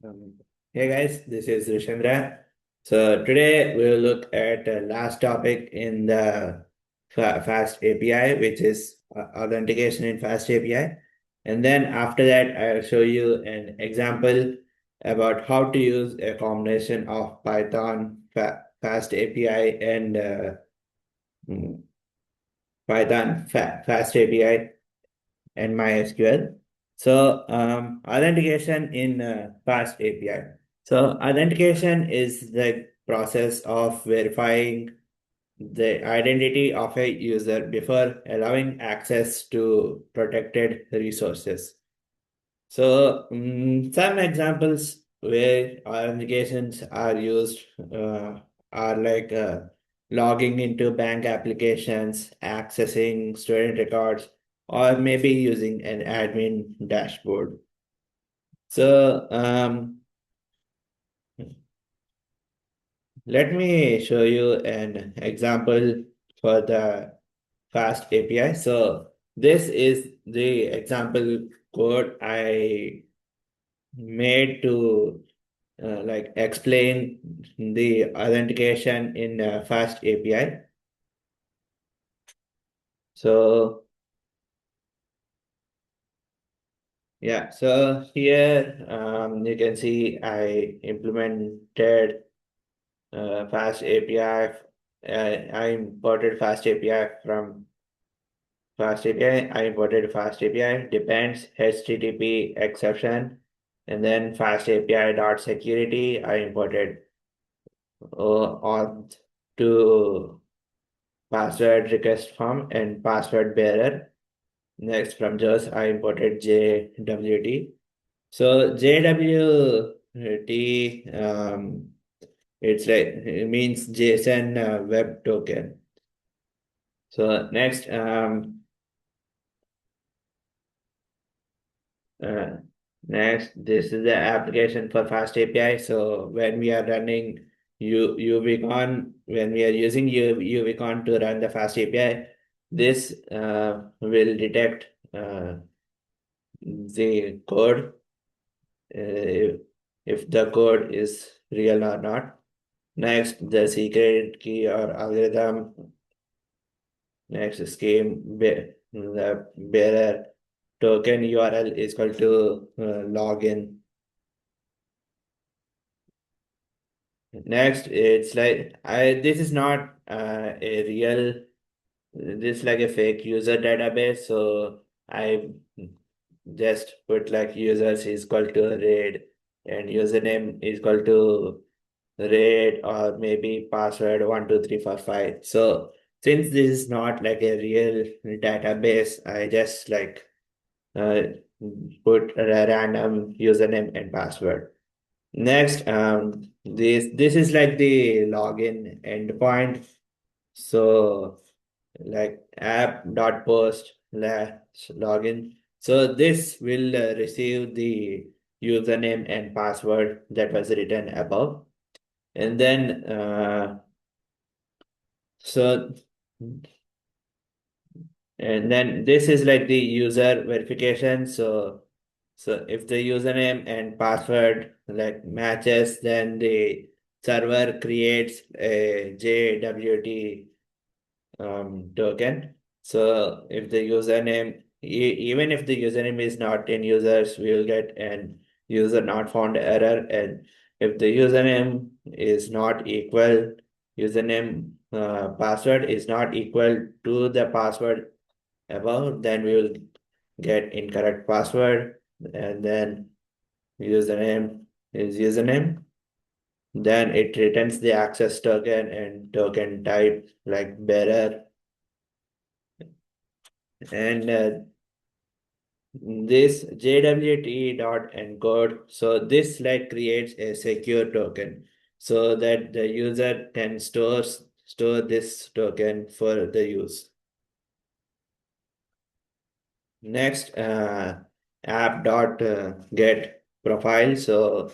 Um, Hey guys, this is Rishendra. So today we'll look at the last topic in the Fast API, which is authentication in Fast API. And then after that, I'll show you an example about how to use a combination of Python, Fast API, and mm, Fast API and MySQL. So authentication in Fast API. So authentication is the process of verifying the identity of a user before allowing access to protected resources. So some examples where authentications are used are like logging into bank applications, accessing student records, or maybe using an admin dashboard. So let me show you an example for the Fast API. So this is the example code I made to like explain the authentication in Fast API. So yeah, so here you can see I implemented Fast API. I imported Fast API from Fast API. I imported Fast API depends HTTP exception, and then Fast API dot security. I imported on to password request form and password bearer. Next from JAWS, I imported JWT. So JWT, it means JSON Web Token. So uh, this is the application for Fast API. So when we are running UVCon, when we are using UVCon to run the Fast API, this will detect the code if the code is real or not. Next, the secret key or algorithm. Next, the bearer token URL is equal to login. Next, it's like this is not a real. This is like a fake user database. So I just put like users is equal to raid and username is equal to raid or maybe password 12345. So since this is not like a real database, I just like uh, put a random username and password. Next, this is like the login endpoint. So like app.post login. So this will receive the username and password that was written above. And then so and then this is like the user verification. So if the username and password like matches, then the server creates a JWT token. So if the username, even if the username is not in users, we will get an user not found error. And if the username is not equal, username password is not equal to the password above, then we will get incorrect password. And then username is username. Then it returns the access token and token type like bearer. And this JWT dot encode. So this like creates a secure token so that the user can store this token for the use. Next, app dot get profile. So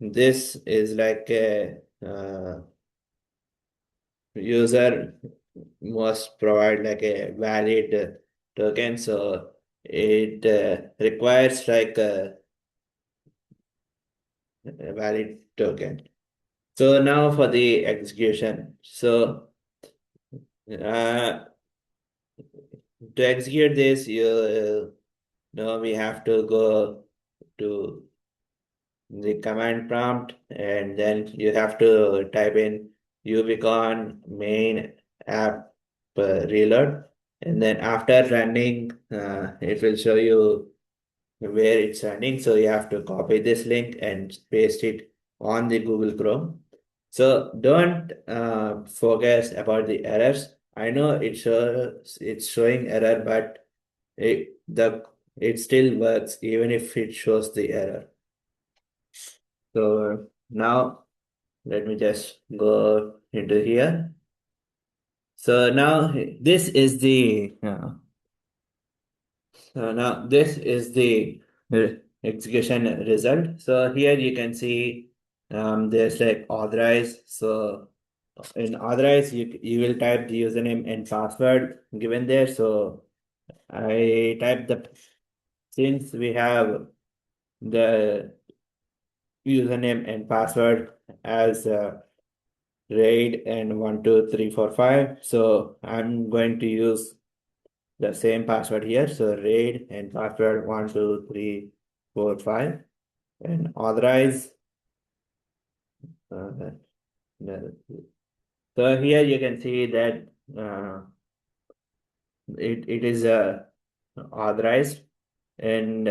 this is like a user must provide like a valid token. So it requires like valid token. So now for the execution. So uh, to execute this, we have to go to the command prompt, and then you have to type in Ubicon main app reload, and then after running, it will show you where it's running. So you have to copy this link and paste it on the Google Chrome. So don't focus about the errors. I know it's showing error, but it still works even if it shows the error. So now let me just go into here. So now this is the execution result. So here you can see there's like authorize. So in authorize, you will type the username and password given there. So I type the since we have the username and password as raid and 12345. So I'm going to use the same password here. So raid and password 12345 and authorize. Uh, so here you can see that it is authorized, and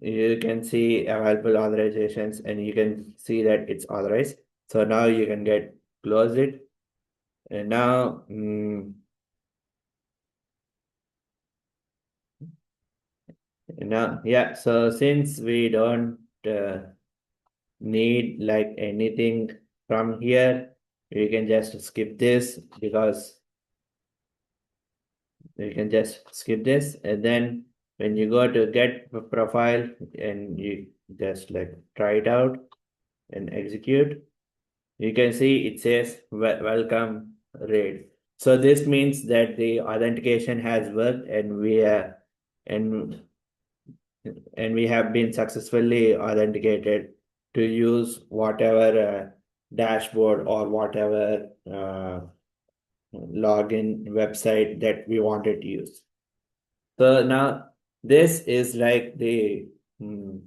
you can see available authorizations, and you can see that it's authorized. So now you can get close it, and now yeah. So since we don't need like anything from here, we can just skip this because you can just skip this, and then when you go to get profile and you just like try it out and execute, you can see it says welcome raid. So this means that the authentication has worked, and and we have been successfully authenticated to use whatever dashboard or whatever login website that we wanted to use. So now this is like the mm,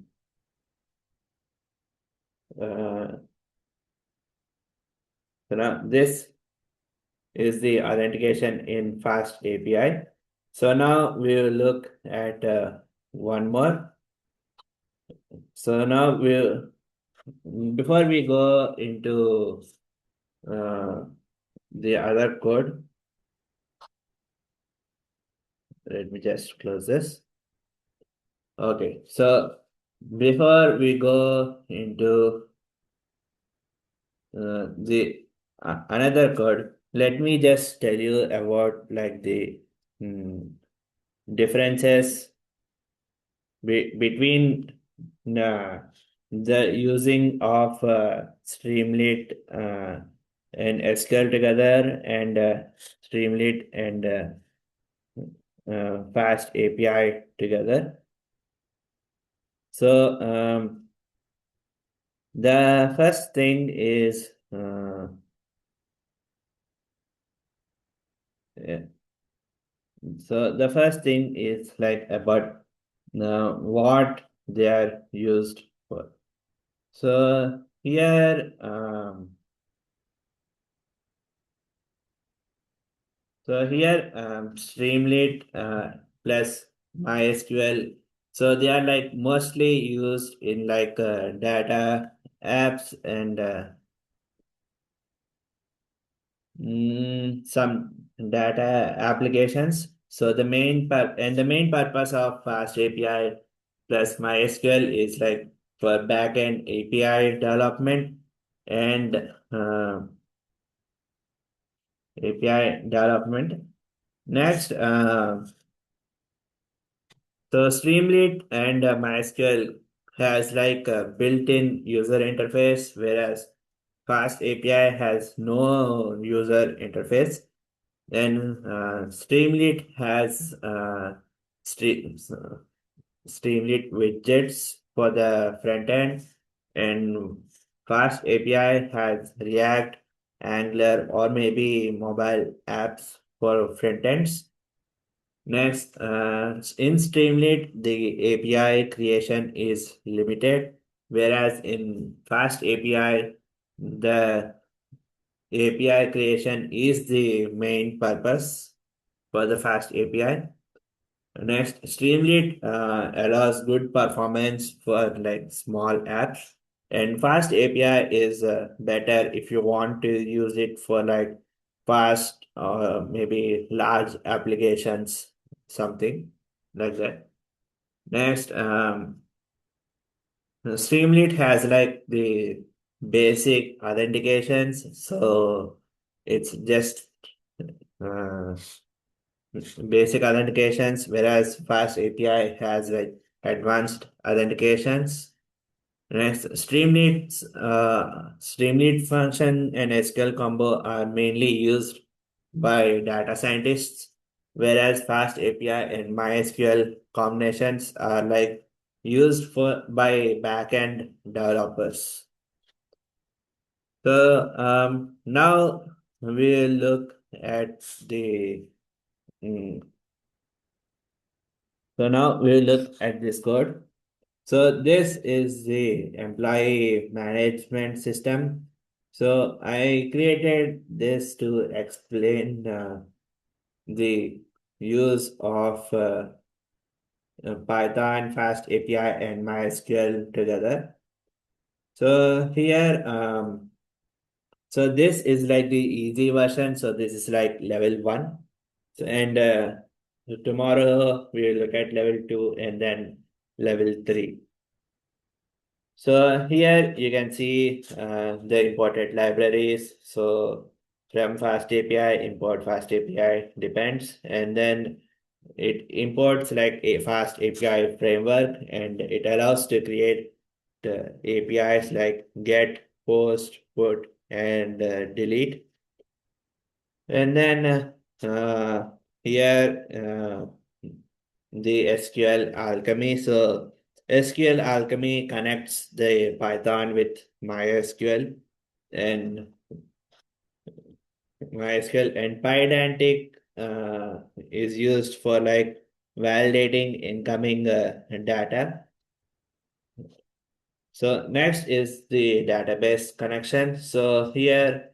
uh, so now this is the authentication in Fast API. So now we will look at one more. So now we'll before we go into uh, the other code, let me just close this. Okay, so before we go into the another code, let me just tell you about like the mm, differences between uh, the using of Streamlit and SQL together, and Streamlit and Fast API together. So the first thing is yeah, so the first thing is like about what they are used for. So here, Streamlit plus MySQL. So they are like mostly used in like data apps and some data applications. So the main purpose of Fast API plus MySQL is like for backend API development and API development. Next, so Streamlit and MySQL has like a built-in user interface, whereas Fast API has no user interface. Then Streamlit has Streamlit widgets. for the front end, and Fast API has React, Angular, or maybe mobile apps for front ends. Next, in Streamlit, the API creation is limited, whereas in Fast API, the API creation is the main purpose for the Fast API. Next, Streamlit allows good performance for like small apps, and Fast API is better if you want to use it for like fast or maybe large applications, something like that. Next, Streamlit has like the basic authentications, so it's just uh, basic authentications, whereas Fast API has like advanced authentications. Next, Streamlit function and SQL combo are mainly used by data scientists, whereas Fast API and MySQL combinations are like used for by backend developers. So now we'll look at the mm, so now we'll look at this code. So this is the employee management system. So I created this to explain the use of Python, Fast API, and MySQL together. So here, so this is like the easy version. So this is like level one. So, and tomorrow we will look at level two and then level three. So here you can see the imported libraries. So from FastAPI, import FastAPI depends, and then it imports like a Fast API framework, and it allows to create the APIs like get, post, put, and delete. And then here the SQL Alchemy. So SQL Alchemy connects the Python with MySQL and MySQL and Pydantic is used for like validating incoming data. So next is the database connection. So here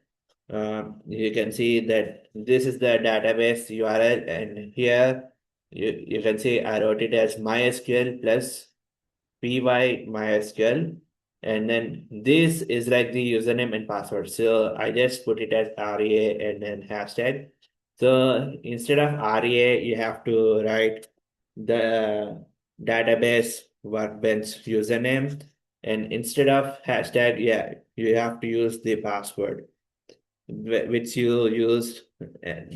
you can see that this is the database URL, and here you can see I wrote it as MySQL plus py MySQL, and then this is like the username and password. So I just put it as REA and then hashtag. So instead of REA, you have to write the database workbench username, and instead of hashtag, yeah, you have to use the password which you used.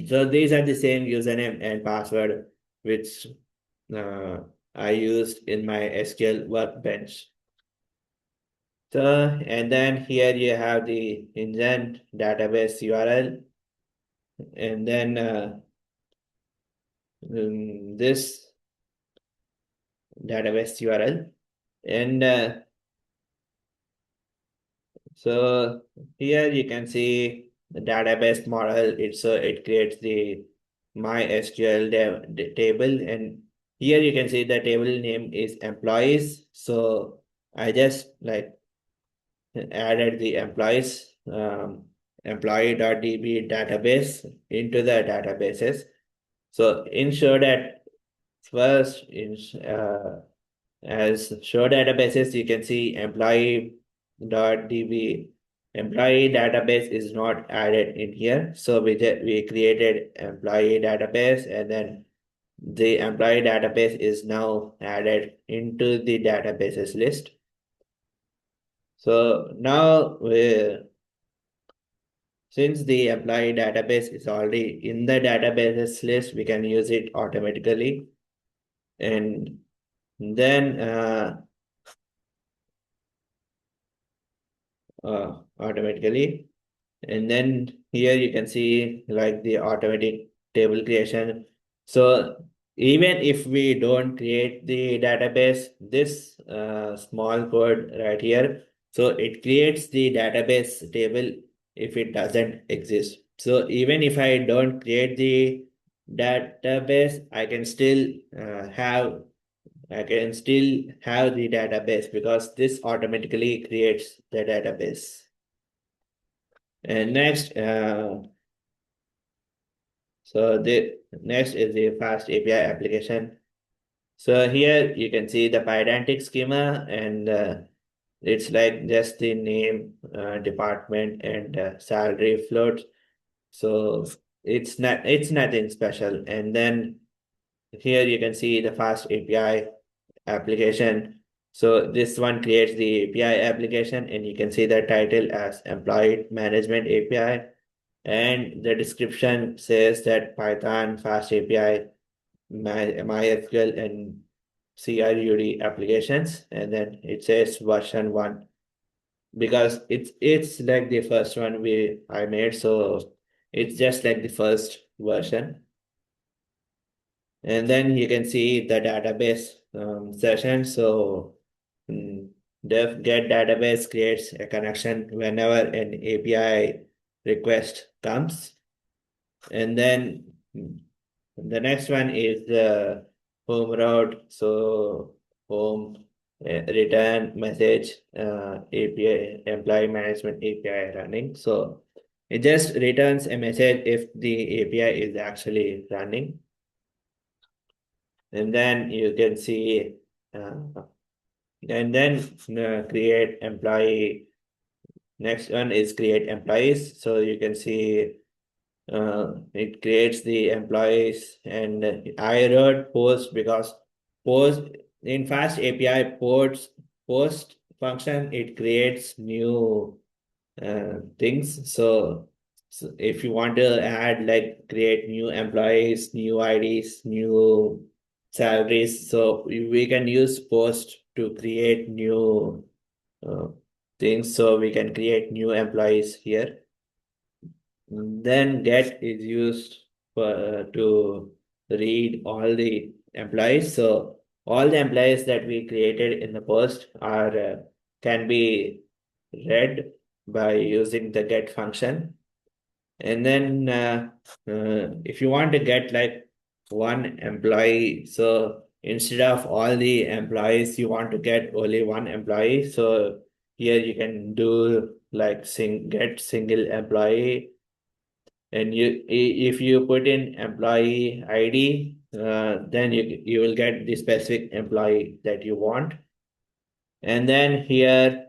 So these are the same username and password which uh, I used in my SQL workbench. So, and then here you have the ingest database URL, and then this database URL. And so here you can see the database model. It creates the MySQL table, and here you can see the table name is employees. So I just like added the employee.db database into the databases. So ensure that first in as show databases, you can see employee.db employee database is not added in here. So we created employee database, and then the employee database is now added into the databases list. So now since the employee database is already in the databases list, we can use it automatically. And then automatically. And then here you can see like the automatic table creation. So even if we don't create the database, this small code right here, so it creates the database table if it doesn't exist. So even if I don't create the database, I can still have the database because this automatically creates the database. And the next is the fast API application. So here you can see the pydantic schema, and it's like just the name, department, and salary float. So it's nothing special. And then here you can see the fast API application. So this one creates the API application, and you can see the title as Employee Management API, and the description says that Python fast API, MySQL, and CRUD applications, and then it says version 1 because it's like the first one we I made, so it's just like the first version. And then you can see the database session. So mm, def get database creates a connection whenever an API request comes. And then the next one is the home route. So home return message API employee management API running. So it just returns a message if the API is actually running. And then you can see uh, and then create employee. Next one is create employees. So you can see it creates the employees, and I wrote post because post in fast API post function it creates new things. So if you want to add like create new employees, new IDs, new salaries, so we can use post to create new uh, things. So we can create new employees here. Then get is used to read all the employees. So all the employees that we created in the post are can be read by using the get function. And then if you want to get like one employee, so instead of all the employees, you want to get only one employee. So here you can do like get single employee, and if you put in employee ID, then you will get the specific employee that you want. And then here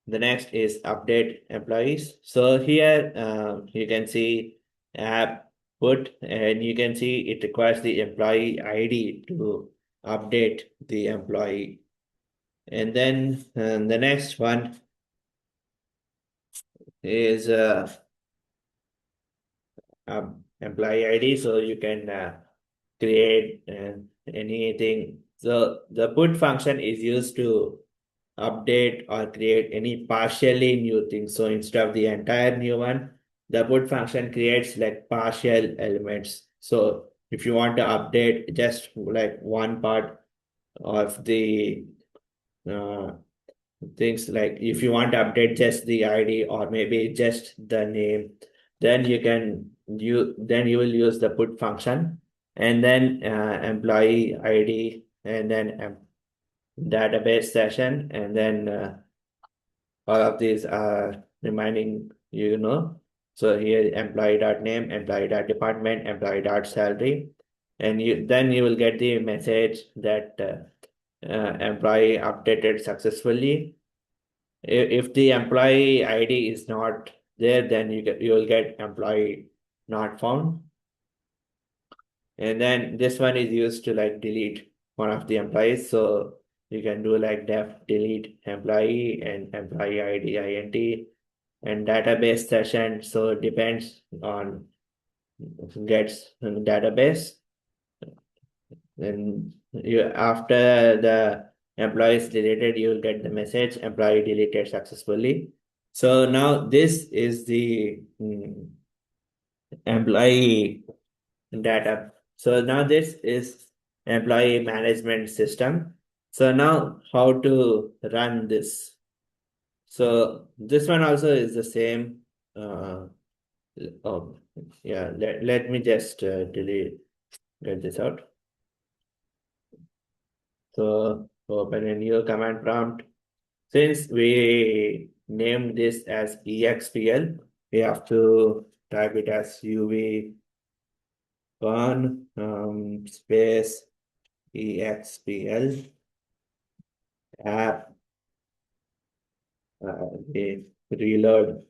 the next is update employees. So here you can see app put, and you can see it requires the employee ID to update the employee. And then the next one is employee ID. So you can create anything. So the put function is used to update or create any partially new thing. So instead of the entire new one, the put function creates like partial elements. So if you want to update just like one part of the uh, things, like if you want to update just the ID or maybe just the name, then you will use the put function, and then employee ID, and then database session, and then all of these are reminding so here employee.name, employee.department, employee.salary, and you will get the message that employee updated successfully. If the employee ID is not there, then you will get employee not found. And then this one is used to like delete one of the employees. So you can do like def delete employee and employee ID int and database session. So it depends on gets database. And you after the employee is deleted, you will get the message employee deleted successfully. So now this is the employee data. So now this is employee management system. So now how to run this? So this one also is the same. Uh, oh, yeah. Let me just get this out. So open a new command prompt. Since we named this as EXPL, we have to type it as UV space EXPL app we reload.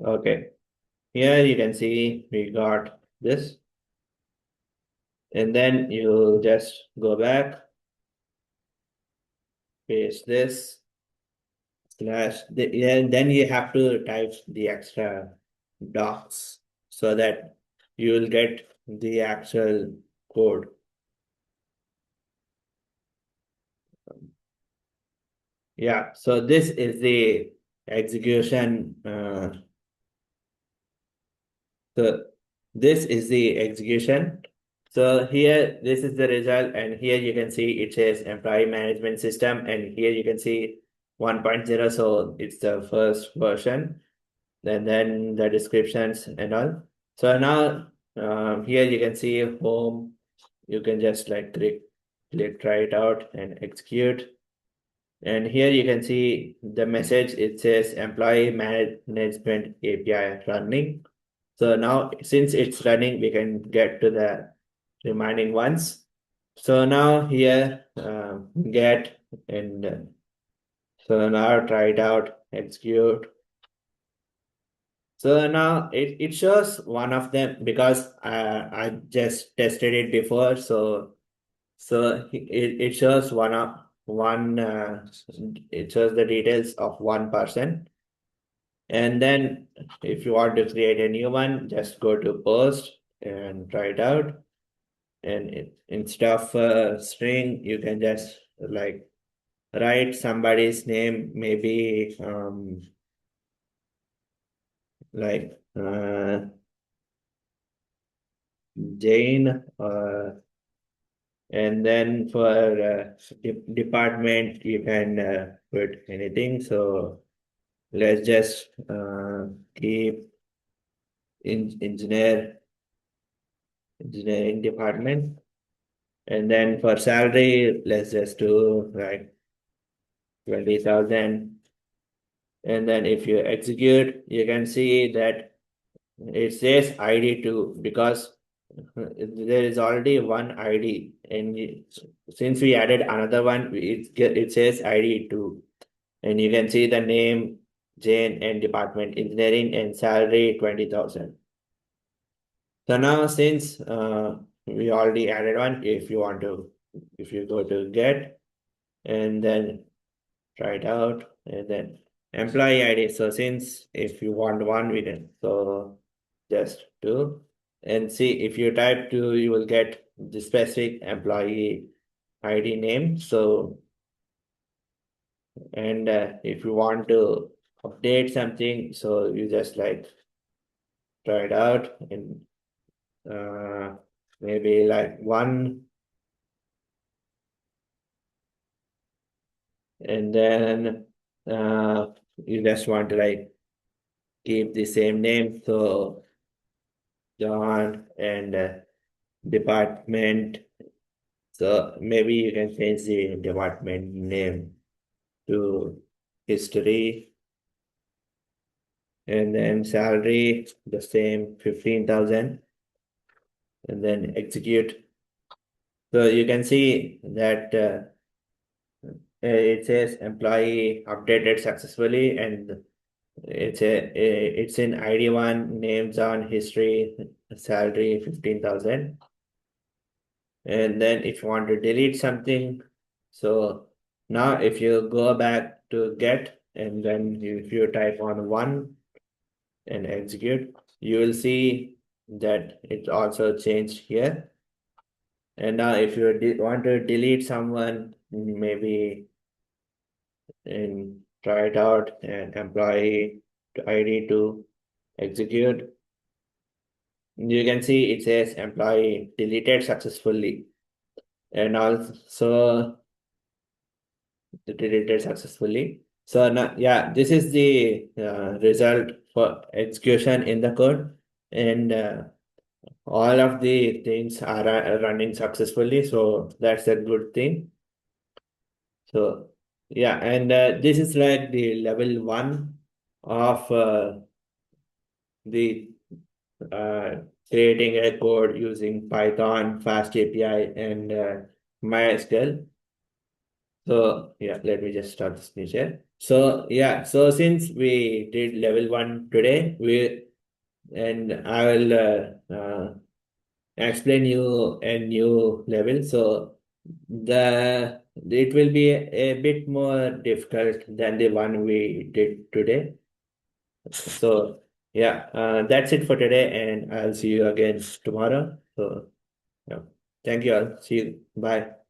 Okay, here you can see we got this, and then you just go back, paste this slash, and then you have to type the extra docs so that you will get the actual code. Yeah, so this is the execution. So this is the execution. So here, this is the result, and here you can see it says employee management system, and here you can see 1.0. So it's the first version, and then the descriptions and all. So now here you can see home. You can just like try it out and execute. And here you can see the message. It says employee management API running. So now since it's running, we can get to the remaining ones. So now here get and so now try it out, execute. So now it shows one of them because I just tested it before. So it shows one it shows the details of one person. And then if you want to create a new one, just go to post and try it out. And instead of string, you can just like write somebody's name, maybe like Jane, and then for department, you can put anything. So let's just keep engineering department. And then for salary, let's just do like 20,000. And then if you execute, you can see that it says ID2 because there is already one ID. And since we added another one, it says ID2. And you can see the name, Jane, and department, engineering, and salary 20,000. So now since we already added one, if you go to get and then try it out and then employee ID. So since if you want one, we can so just two and see if you type two, you will get the specific employee ID name. So and if you want to update something, so you just like try it out and uh, maybe like one and then you just want to like keep the same name. So John and department. So maybe you can change the department name to history and then salary the same 15,000 and then execute. So you can see that it says employee updated successfully and it's in ID1 names on history salary 15,000. And then if you want to delete something, so now if you go back to get and then if you type on one and execute, you will see that it also changed here. And now if you want to delete someone, maybe and try it out and employee ID to execute. You can see it says employee deleted successfully, and also deleted successfully. So now, yeah, this is the result for execution in the code, and all of the things are running successfully. So that's a good thing. So yeah, and this is like the level one of the uh, creating a code using Python, FastAPI, and MySQL. So yeah, let me just start this new share. So yeah, so since we did level one today, we and I will explain you a new level. So the it will be a bit more difficult than the one we did today. So yeah, that's it for today, and I'll see you again tomorrow. So yeah, thank you all. See you. Bye.